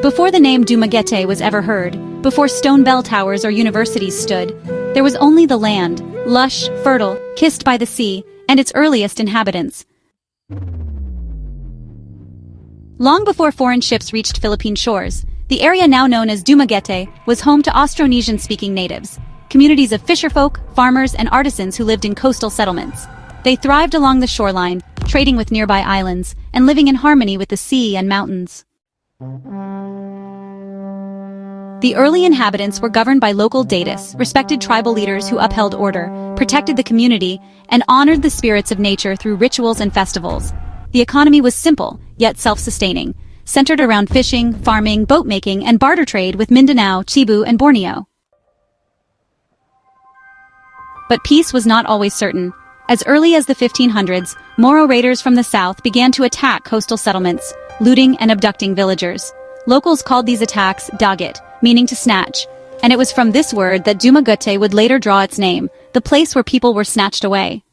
Before the name Dumaguete was ever heard, before stone bell towers or universities stood, there was only the land, lush, fertile, kissed by the sea, and its earliest inhabitants. Long before foreign ships reached Philippine shores, the area now known as Dumaguete was home to Austronesian-speaking natives, communities of fisherfolk, farmers, and artisans who lived in coastal settlements. They thrived along the shoreline, trading with nearby islands, and living in harmony with the sea and mountains. The early inhabitants were governed by local deities, respected tribal leaders who upheld order, protected the community, and honored the spirits of nature through rituals and festivals. The economy was simple, yet self-sustaining, centered around fishing, farming, boat-making, and barter trade with Mindanao, Cebu, and Borneo. But peace was not always certain. As early as the 1500s, Moro raiders from the south began to attack coastal settlements, looting and abducting villagers. Locals called these attacks dagat, meaning to snatch, and it was from this word that Dumaguete would later draw its name, the place where people were snatched away.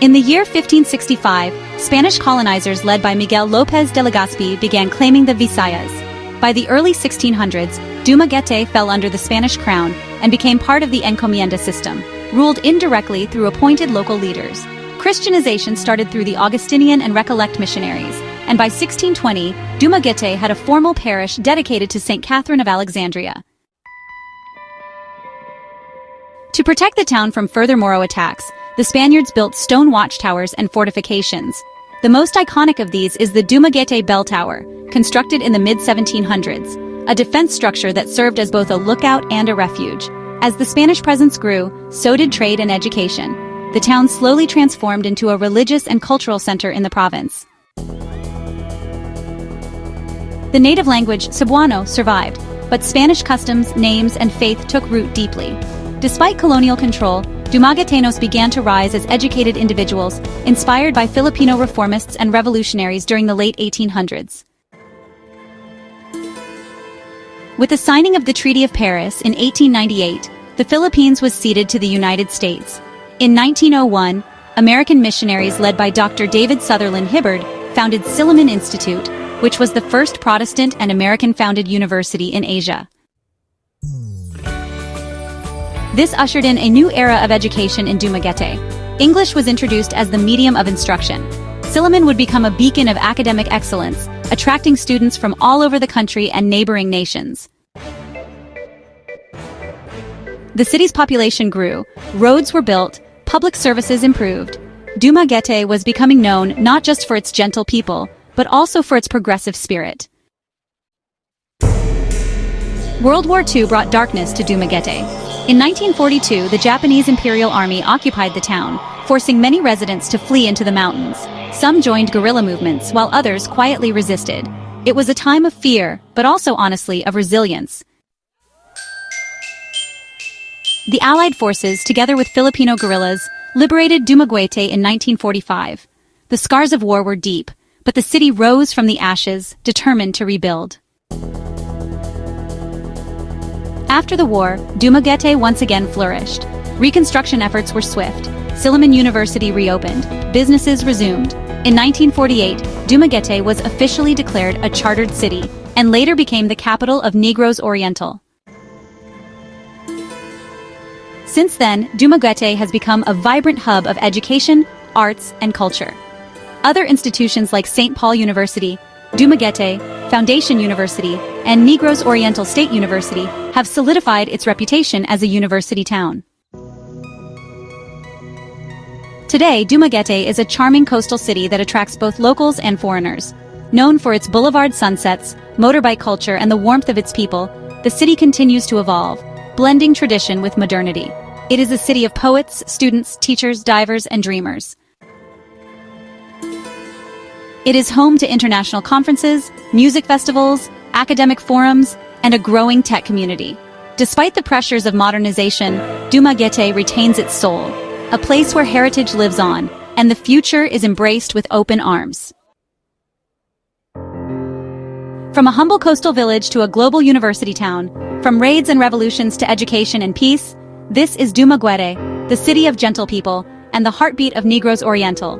In the year 1565, Spanish colonizers led by Miguel López de Legazpi began claiming the Visayas. By the early 1600s, Dumaguete fell under the Spanish crown and became part of the encomienda system, ruled indirectly through appointed local leaders. Christianization started through the Augustinian and Recollect missionaries, and by 1620, Dumaguete had a formal parish dedicated to St. Catherine of Alexandria. To protect the town from further Moro attacks, the Spaniards built stone watchtowers and fortifications. The most iconic of these is the Dumaguete Bell Tower, constructed in the mid-1700s, a defense structure that served as both a lookout and a refuge. As the Spanish presence grew, so did trade and education. The town slowly transformed into a religious and cultural center in the province. The native language, Cebuano, survived, but Spanish customs, names, and faith took root deeply. Despite colonial control, Dumaguetenos began to rise as educated individuals, inspired by Filipino reformists and revolutionaries during the late 1800s. With the signing of the Treaty of Paris in 1898, the Philippines was ceded to the United States. In 1901, American missionaries led by Dr. David Sutherland Hibbard founded Silliman Institute, which was the first Protestant and American-founded university in Asia. This ushered in a new era of education in Dumaguete. English was introduced as the medium of instruction. Silliman would become a beacon of academic excellence, attracting students from all over the country and neighboring nations. The city's population grew, roads were built, public services improved. Dumaguete was becoming known not just for its gentle people, but also for its progressive spirit. World War II brought darkness to Dumaguete. In 1942, the Japanese Imperial Army occupied the town, forcing many residents to flee into the mountains. Some joined guerrilla movements, while others quietly resisted. It was a time of fear, but also honestly of resilience. The Allied forces, together with Filipino guerrillas, liberated Dumaguete in 1945. The scars of war were deep, but the city rose from the ashes, determined to rebuild. After the war, Dumaguete once again flourished. Reconstruction efforts were swift. Silliman University reopened. Businesses resumed. In 1948, Dumaguete was officially declared a chartered city, and later became the capital of Negros Oriental. Since then, Dumaguete has become a vibrant hub of education, arts, and culture. Other institutions like St. Paul University, Dumaguete, Foundation University, and Negros Oriental State University have solidified its reputation as a university town. Today, Dumaguete is a charming coastal city that attracts both locals and foreigners. Known for its boulevard sunsets, motorbike culture, and the warmth of its people, the city continues to evolve, blending tradition with modernity. It is a city of poets, students, teachers, divers, and dreamers. It is home to international conferences, music festivals, academic forums, and a growing tech community. Despite the pressures of modernization, Dumaguete retains its soul, a place where heritage lives on, and the future is embraced with open arms. From a humble coastal village to a global university town, from raids and revolutions to education and peace, this is Dumaguete, the city of gentle people, and the heartbeat of Negros Oriental.